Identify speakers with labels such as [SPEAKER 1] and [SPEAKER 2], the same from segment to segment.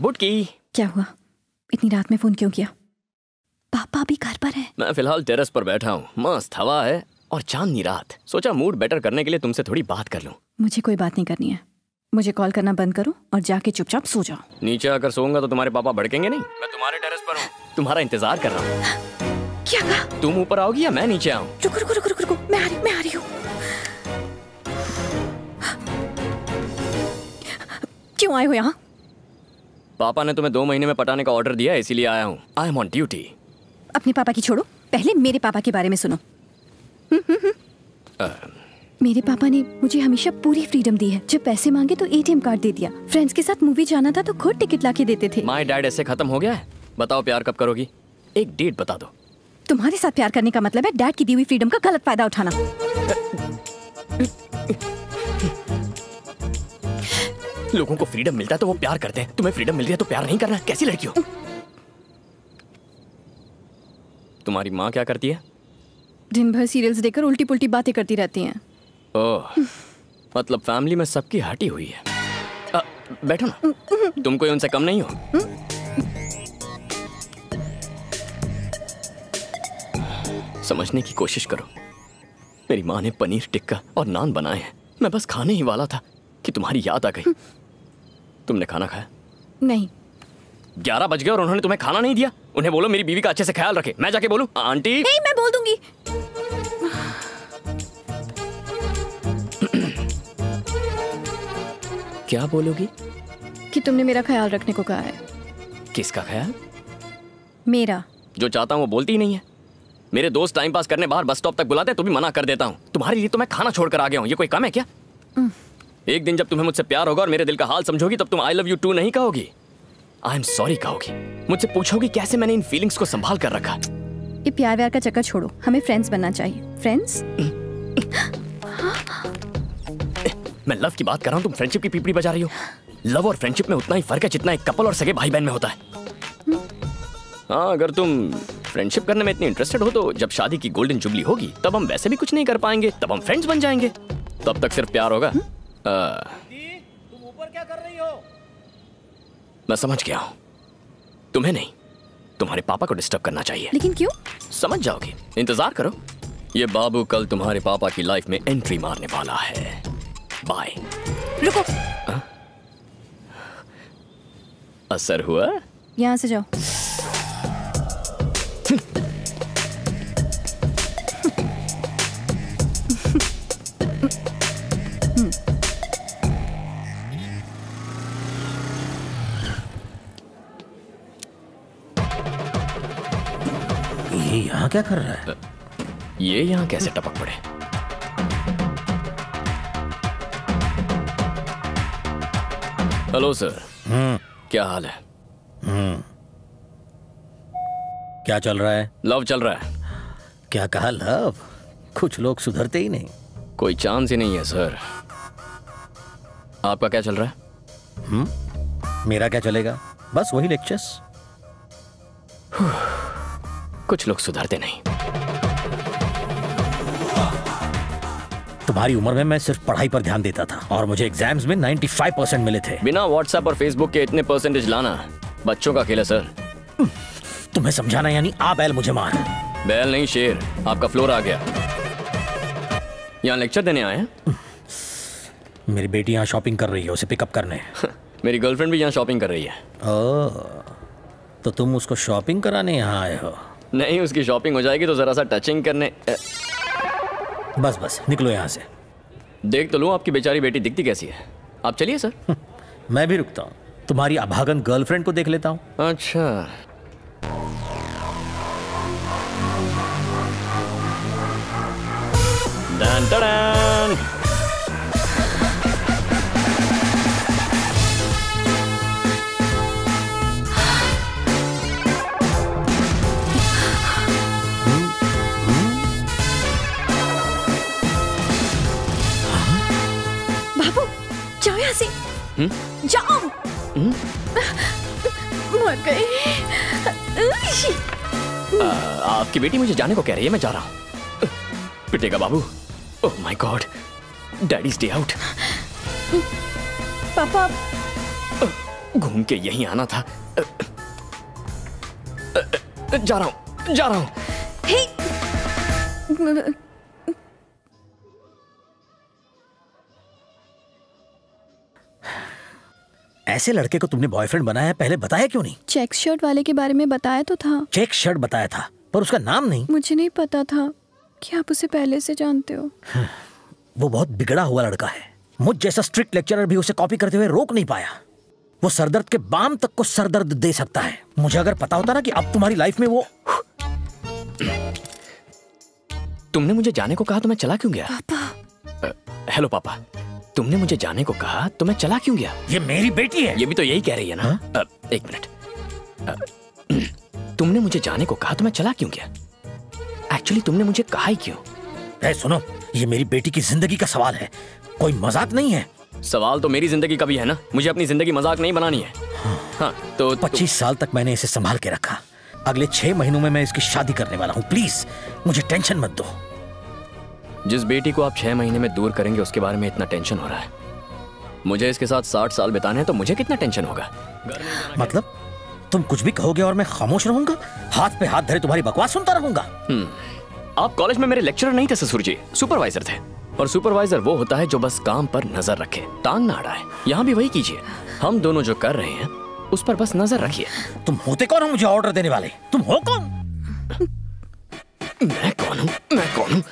[SPEAKER 1] बुटकी।
[SPEAKER 2] क्या हुआ? इतनी रात में फोन क्यों किया? पापा भी घर पर है?
[SPEAKER 1] मैं फिलहाल टेरेस पर बैठा हूँ, मस्त हवा है और चांदनी रात। सोचा मूड बेटर करने के लिए तुमसे थोड़ी बात कर लूं।
[SPEAKER 2] मुझे कोई बात नहीं करनी है। मुझे कॉल करना बंद करो और जाके चुपचाप सो जाओ।
[SPEAKER 1] नीचे आकर सोऊंगा तो तुम्हारे पापा भड़केंगे नहीं? मैं तुम्हारे टेरेस पर हूँ, तुम्हारा इंतजार कर रहा हूँ।
[SPEAKER 2] क्या कहा?
[SPEAKER 1] तुम ऊपर आओगी या मैं नीचे आऊँ?
[SPEAKER 2] रुको रुको रुको रुको, मैं आ रही हूँ। क्यों आए हो यहाँ?
[SPEAKER 1] पापा ने तुम्हें 2 महीने में पटाने का ऑर्डर दिया है, इसीलिए आया हूँ। I am on duty.
[SPEAKER 2] अपने पापा की छोड़ो, पहले मेरे पापा के बारे में सुनो। मेरे पापा ने मुझे हमेशा पूरी फ्रीडम दी है। जब पैसे मांगे तो एटीएम कार्ड दे दिया। फ्रेंड्स के साथ मूवी जाना था तो खुद टिकट लाके देते थे।
[SPEAKER 1] माय डैड ऐसे खत्म हो गया है? बताओ प्यार कब करोगी? एक डेट बता दो।
[SPEAKER 2] तुम्हारे साथ प्यार करने का मतलब है डैड की दी हुई फ्रीडम का गलत फायदा उठाना।
[SPEAKER 1] लोगों को फ्रीडम मिलता है तो वो प्यार करते हैं, तुम्हें फ्रीडम मिल रही है तो प्यार नहीं करना? कैसी लड़की हो? तुम्हारी माँ क्या करती है?
[SPEAKER 2] दिन भर सीरियल्स देखकर उल्टी पुल्टी बातें करती रहती हैं।
[SPEAKER 1] ओह, मतलब फैमिली में सबकी हटी हुई है। बैठो ना, तुम कोई उनसे कम नहीं हो। समझने की कोशिश करो। मेरी माँ ने पनीर टिक्का और नान बनाए हैं, मैं बस खाने ही वाला था कि तुम्हारी याद आ गई। तुमने खाना खाया?
[SPEAKER 2] नहीं।
[SPEAKER 1] 11 बज गए और उन्होंने तुम्हें खाना नहीं दिया? उन्हें बोलो मेरी बीवी का अच्छे से ख्याल रखे। मैं जाके बोलूं? आंटी।
[SPEAKER 2] नहीं, मैं बोल दूंगी।
[SPEAKER 1] क्या बोलोगी?
[SPEAKER 2] कि तुमने मेरा ख्याल रखने को कहा है।
[SPEAKER 1] किसका ख्याल?
[SPEAKER 2] मेरा।
[SPEAKER 1] जो चाहता हूँ वो बोलती ही नहीं है। मेरे दोस्त टाइम पास करने बाहर बस स्टॉप तक बुलाते तो भी मना कर देता हूँ। तुम्हारे लिए तो मैं खाना छोड़कर आ गया हूँ, ये कोई कम है क्या? एक दिन जब तुम्हें मुझसे प्यार होगा और मेरे दिल का हाल समझोगी तब तुम आई लव यू टू नहीं कहोगी, आई एम सॉरी कहोगी। मुझसे पूछोगी कैसे मैंने इन फीलिंग्स को संभाल कर रखा।
[SPEAKER 2] ये प्यार व्यार का चक्कर छोड़ो, हमें फ्रेंड्स बनना चाहिए। फ्रेंड्स?
[SPEAKER 1] मैं लव की बात कर रहा हूँ, तुम फ्रेंडशिप की पीपड़ी बजा रही हो। लव और फ्रेंडशिप में उतना ही फर्क है जितना एक कपल और सगे भाई बहन में होता है। हाँ, अगर तुम फ्रेंडशिप करने में इतनी इंटरेस्टेड हो तो जब शादी की गोल्डन जुबली होगी तब हम वैसे भी कुछ नहीं कर पाएंगे, तब हम फ्रेंड्स बन जाएंगे। तब तक सिर्फ प्यार होगा।
[SPEAKER 3] तुम ऊपर क्या कर रही हो?
[SPEAKER 1] मैं समझ गया हूँ, तुम्हें नहीं तुम्हारे पापा को डिस्टर्ब करना चाहिए।
[SPEAKER 2] लेकिन क्यों?
[SPEAKER 1] समझ जाओगे, इंतजार करो। ये बाबू कल तुम्हारे पापा की लाइफ में एंट्री मारने वाला है। बाय।
[SPEAKER 2] रुको।
[SPEAKER 1] असर हुआ?
[SPEAKER 2] यहाँ से जाओ।
[SPEAKER 3] ये यहाँ क्या कर रहा है?
[SPEAKER 1] ये यहाँ कैसे टपक पड़े? Hello sir. क्या हाल है?
[SPEAKER 3] क्या चल रहा है?
[SPEAKER 1] लव चल रहा है।
[SPEAKER 3] क्या कहा लव? कुछ लोग सुधरते ही नहीं।
[SPEAKER 1] कोई चांस ही नहीं है सर। आपका क्या चल रहा है?
[SPEAKER 3] मेरा क्या चलेगा? बस वही लेक्चर्स।
[SPEAKER 1] कुछ लोग सुधरते नहीं।
[SPEAKER 3] तुम्हारी उम्र में मैं सिर्फ पढ़ाई पर ध्यान देता था और मुझे एग्जाम्स में 95% मिले थे।
[SPEAKER 1] बिना व्हाट्सएप और फेसबुक के इतने परसेंटेज लाना बच्चों का खेल है सर।
[SPEAKER 3] तुम्हें समझाना यानी आ बैल मुझे मार।
[SPEAKER 1] बैल नहीं शेर, आपका फ्लोर आ गया। यहाँ लेक्चर देने आए हैं?
[SPEAKER 3] मेरी बेटी यहाँ शॉपिंग कर रही है, उसे पिकअप करने।
[SPEAKER 1] मेरी गर्लफ्रेंड भी यहाँ शॉपिंग कर रही है।
[SPEAKER 3] ओह, तो तुम उसको शॉपिंग कराने यहाँ आए हो?
[SPEAKER 1] नहीं, उसकी शॉपिंग हो जाएगी तो जरा सा टचिंग करने।
[SPEAKER 3] बस बस निकलो यहाँ से।
[SPEAKER 1] देख तो लो आपकी बेचारी बेटी दिखती कैसी है। आप चलिए सर।
[SPEAKER 3] मैं भी रुकता हूँ, तुम्हारी अभागन गर्लफ्रेंड को देख लेता हूँ।
[SPEAKER 1] अच्छा, डन डन।
[SPEAKER 2] बाबू जाओ यहाँ से। जाओ। मर गए।
[SPEAKER 1] आपकी बेटी मुझे जाने को कह रही है, मैं जा रहा हूँ। पिटेगा बाबू। Oh my god, daddy stay out.
[SPEAKER 2] पापा
[SPEAKER 1] घूम के यहीं आना था। जा रहा हूं, जा रहा हूं।
[SPEAKER 3] ऐसे लड़के को तुमने बॉयफ्रेंड बनाया है, पहले बताया क्यों नहीं?
[SPEAKER 2] चेक शर्ट वाले के बारे में बताया तो था।
[SPEAKER 3] चेक शर्ट बताया था पर उसका नाम नहीं।
[SPEAKER 2] मुझे नहीं पता था कि आप उसे पहले से जानते हो।
[SPEAKER 3] वो बहुत बिगड़ा हुआ लड़का है। मुझ जैसा स्ट्रिक्ट लेक्चरर भी उसे कॉपी करते हुए रोक नहीं पाया। वो सरदर्द के बाम तक को सरदर्द दे सकता है। मुझे अगर पता होता ना कि अब तुम्हारी लाइफ में वो।
[SPEAKER 1] तुमने मुझे जाने को कहा तो मैं चला क्यों गया?
[SPEAKER 2] पापा।
[SPEAKER 1] हेलो पापा, तुमने मुझे जाने को कहा तो मैं चला क्यों गया?
[SPEAKER 3] ये मेरी बेटी है।
[SPEAKER 1] ये भी तो यही कह रही है ना? एक मिनट। तुमने मुझे जाने को कहा तो मैं चला क्यों गया? एक्चुअली तुमने मुझे कहा ही क्यों?
[SPEAKER 3] सुनो, ये मेरी बेटी की जिंदगी का सवाल है, कोई मजाक नहीं है।
[SPEAKER 1] सवाल तो मेरी जिंदगी का भी है ना। मुझे अपनी जिंदगी मजाक नहीं बनानी है। हाँ, तो
[SPEAKER 3] 25 साल तक मैंने इसे संभाल के रखा। अगले 6 महीनों में मैं इसकी शादी करने वाला हूँ। प्लीज मुझे टेंशन मत दो।
[SPEAKER 1] जिस बेटी को आप 6 महीने में दूर करेंगे उसके बारे में इतना टेंशन हो रहा है। मुझे इसके साथ 60 साल बिताने हैं तो मुझे कितना टेंशन होगा?
[SPEAKER 3] मतलब तुम कुछ भी कहोगे और मैं खामोश रहूंगा? हाथ पे हाथ धरे तुम्हारी बकवास सुनता रहूंगा?
[SPEAKER 1] आप कॉलेज में मेरे लेक्चरर नहीं थे ससुर जी, सुपरवाइजर थे। और सुपरवाइजर वो होता है जो बस काम पर नजर रखे, टांग ना अड़ाए। यहाँ भी वही कीजिए। हम दोनों जो कर रहे हैं उस पर बस नजर रखिए।
[SPEAKER 3] तुम होते कौन हो मुझे ऑर्डर देने वाले? तुम हो कौन?
[SPEAKER 1] मैं कौन हूँ? मैं कौन हूँ?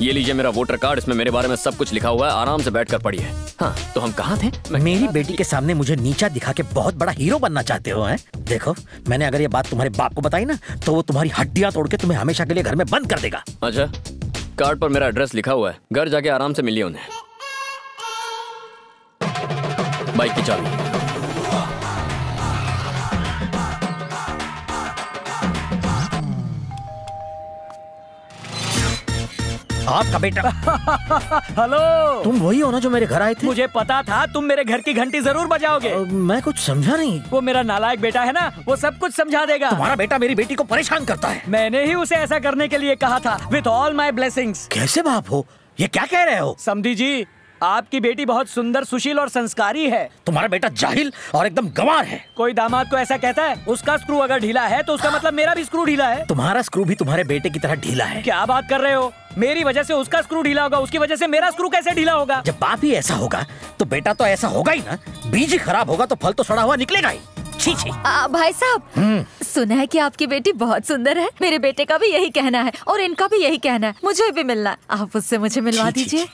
[SPEAKER 1] ये लीजिए मेरा वोटर कार्ड, इसमें मेरे बारे में सब कुछ लिखा हुआ है। आराम से बैठकर पढ़िए। हाँ, तो हम कहाँ थे?
[SPEAKER 3] मेरी बेटी के सामने मुझे नीचा दिखा के बहुत बड़ा हीरो बनना चाहते हो, हैं? देखो, मैंने अगर ये बात तुम्हारे बाप को बताई ना तो वो तुम्हारी हड्डियां तोड़ के तुम्हें हमेशा के लिए घर में बंद कर देगा।
[SPEAKER 1] अच्छा, कार्ड पर मेरा एड्रेस लिखा हुआ है। घर जाके आराम से मिलिए उन्हें। बाइक की चाबी।
[SPEAKER 3] आपका बेटा।
[SPEAKER 4] हेलो,
[SPEAKER 3] तुम वही हो ना जो मेरे घर आए थे?
[SPEAKER 4] मुझे पता था तुम मेरे घर की घंटी जरूर बजाओगे।
[SPEAKER 3] मैं कुछ समझा नहीं।
[SPEAKER 4] वो मेरा नालायक बेटा है ना, वो सब कुछ समझा देगा।
[SPEAKER 3] तुम्हारा बेटा मेरी बेटी को परेशान करता है।
[SPEAKER 4] मैंने ही उसे ऐसा करने के लिए कहा था, विथ ऑल माई ब्लेसिंग्स।
[SPEAKER 3] कैसे बाप हो? ये क्या कह रहे हो?
[SPEAKER 4] समधी जी, आपकी बेटी बहुत सुंदर, सुशील और संस्कारी है।
[SPEAKER 3] तुम्हारा बेटा जाहिल और एकदम गंवार है।
[SPEAKER 4] कोई दामाद को ऐसा कहता है? उसका स्क्रू अगर ढीला है तो उसका मतलब मेरा भी स्क्रू ढीला है।
[SPEAKER 3] तुम्हारा स्क्रू भी तुम्हारे बेटे की तरह ढीला है।
[SPEAKER 4] क्या बात कर रहे हो? मेरी वजह से उसका स्क्रू ढीला होगा, उसकी वजह से मेरा स्क्रू कैसे ढीला होगा?
[SPEAKER 3] जब बाप ही ऐसा होगा तो बेटा तो ऐसा होगा ही ना। बीज ही खराब होगा तो फल तो सड़ा हुआ निकलेगा ही। छी छी।
[SPEAKER 5] भाई साहब, सुना है कि आपकी बेटी बहुत सुंदर है। मेरे बेटे का भी यही कहना है और इनका भी यही कहना है। मुझे भी मिलना है, आप उससे मुझे मिलवा दीजिए।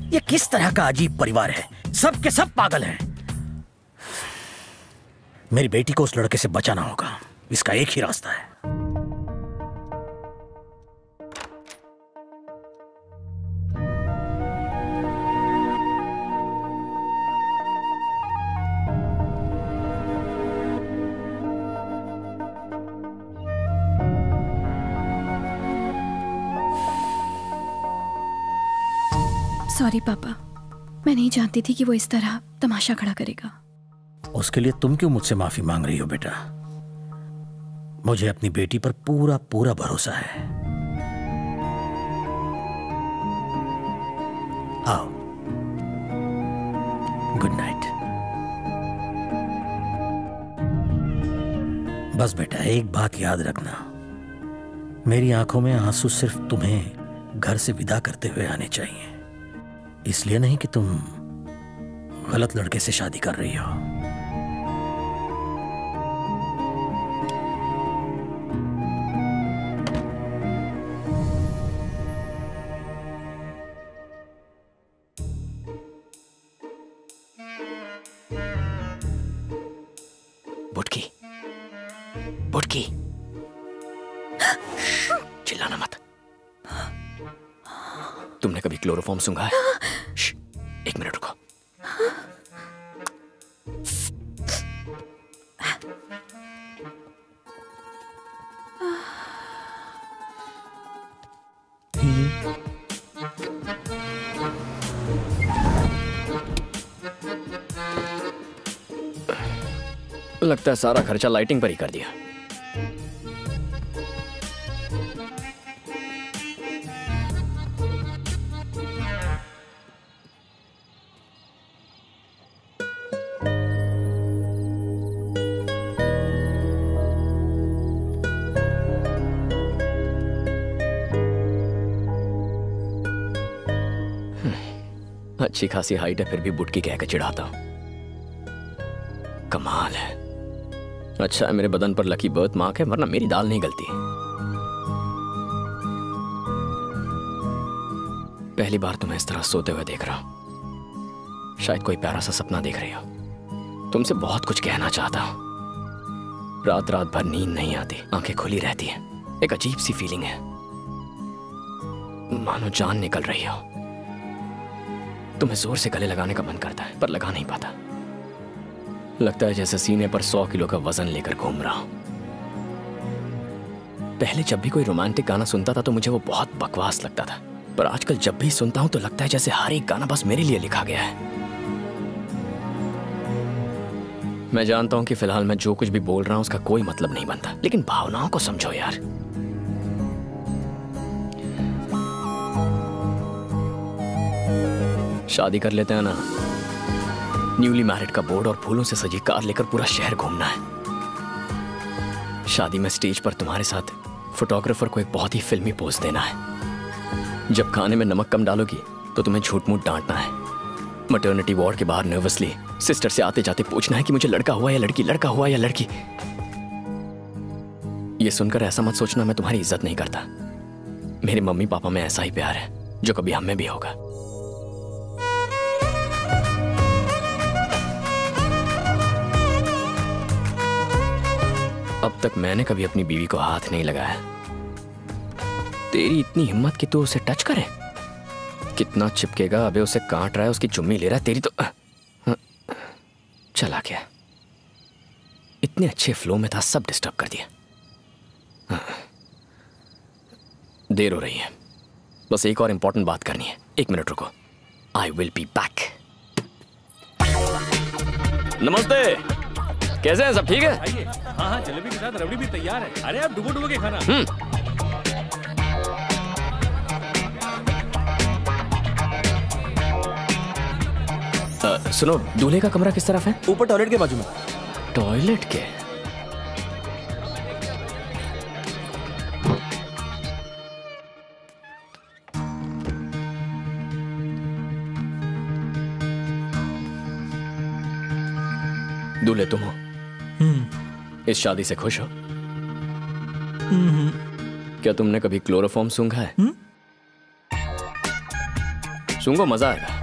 [SPEAKER 3] ये किस तरह का अजीब परिवार है? सब के सब पागल हैं। मेरी बेटी को उस लड़के से बचाना होगा। इसका एक ही रास्ता है।
[SPEAKER 2] सॉरी पापा, मैं नहीं जानती थी कि वो इस तरह तमाशा खड़ा करेगा।
[SPEAKER 3] उसके लिए तुम क्यों मुझसे माफी मांग रही हो बेटा? मुझे अपनी बेटी पर पूरा पूरा भरोसा है। आओ, गुड नाइट। बस बेटा, एक बात याद रखना, मेरी आंखों में आंसू सिर्फ तुम्हें घर से विदा करते हुए आने चाहिए। इसलिए नहीं कि तुम गलत लड़के से शादी कर रही हो।
[SPEAKER 1] बुटकी, बुटकी, चिल्लाना मत। तुमने कभी क्लोरोफॉर्म सूंघा है? एक मिनट रुको। लगता है सारा खर्चा लाइटिंग पर ही कर दिया। अच्छी खासी हाइट है फिर भी बुटकी कह के चिढ़ाता हूं। कमाल है। अच्छा है मेरे बदन पर लकी बर्थ मार्क है, वरना मेरी दाल नहीं गलती। पहली बार तुम्हें इस तरह सोते हुए देख रहा हूं। शायद कोई प्यारा सा सपना देख रही हो। तुमसे बहुत कुछ कहना चाहता हूं। रात रात भर नींद नहीं आती, आंखें खुली रहती हैं। एक अजीब सी फीलिंग है, मानो जान निकल रही हो। तुम्हें जोर से गले लगाने का मन करता है पर लगा नहीं पाता। लगता है जैसे सीने पर 100 किलो का वजन लेकर घूम रहा हूं। पहले जब भी कोई रोमांटिक गाना सुनता था तो मुझे वो बहुत बकवास लगता था, पर आजकल जब भी सुनता हूं तो लगता है जैसे हर एक गाना बस मेरे लिए लिखा गया है। मैं जानता हूं कि फिलहाल मैं जो कुछ भी बोल रहा हूं उसका कोई मतलब नहीं बनता, लेकिन भावनाओं को समझो यार। शादी कर लेते हैं ना। न्यूली मैरिड का बोर्ड और फूलों से सजी कार लेकर पूरा शहर घूमना है। शादी में स्टेज पर तुम्हारे साथ फोटोग्राफर को एक बहुत ही फिल्मी पोज देना है। जब खाने में नमक कम डालोगी तो तुम्हें झूठ मूठ डांटना है। मैटरनिटी वार्ड के बाहर नर्वसली सिस्टर से आते जाते पूछना है कि मुझे लड़का हुआ या लड़की, लड़का हुआ या लड़की। ये सुनकर ऐसा मत सोचना मैं तुम्हारी इज्जत नहीं करता। मेरे मम्मी पापा में ऐसा ही प्यार है जो कभी हमें भी होगा। अब तक मैंने कभी अपनी बीवी को हाथ नहीं लगाया। तेरी इतनी हिम्मत कि तू उसे टच करे? कितना चिपकेगा? अबे उसे काट रहा है, उसकी चुम्मी ले रहा है। तेरी तो चला गया। इतने अच्छे फ्लो में था, सब डिस्टर्ब कर दिया। देर हो रही है, बस एक और इंपॉर्टेंट बात करनी है। 1 मिनट रुको, आई विल बी बैक। नमस्ते, कैसे हैं? सब ठीक है?
[SPEAKER 6] आइए। हाँ हाँ, जलेबी के साथ रबड़ी भी तैयार है। अरे आप डुबो डुबो के खाना।
[SPEAKER 1] सुनो, दूल्हे का कमरा किस तरफ है?
[SPEAKER 6] ऊपर टॉयलेट के बाजू में।
[SPEAKER 1] टॉयलेट के? दूल्हे तुम हो? इस शादी से खुश हो? क्या तुमने कभी क्लोरोफॉर्म सूंघा है? सूंघो, मजा आएगा।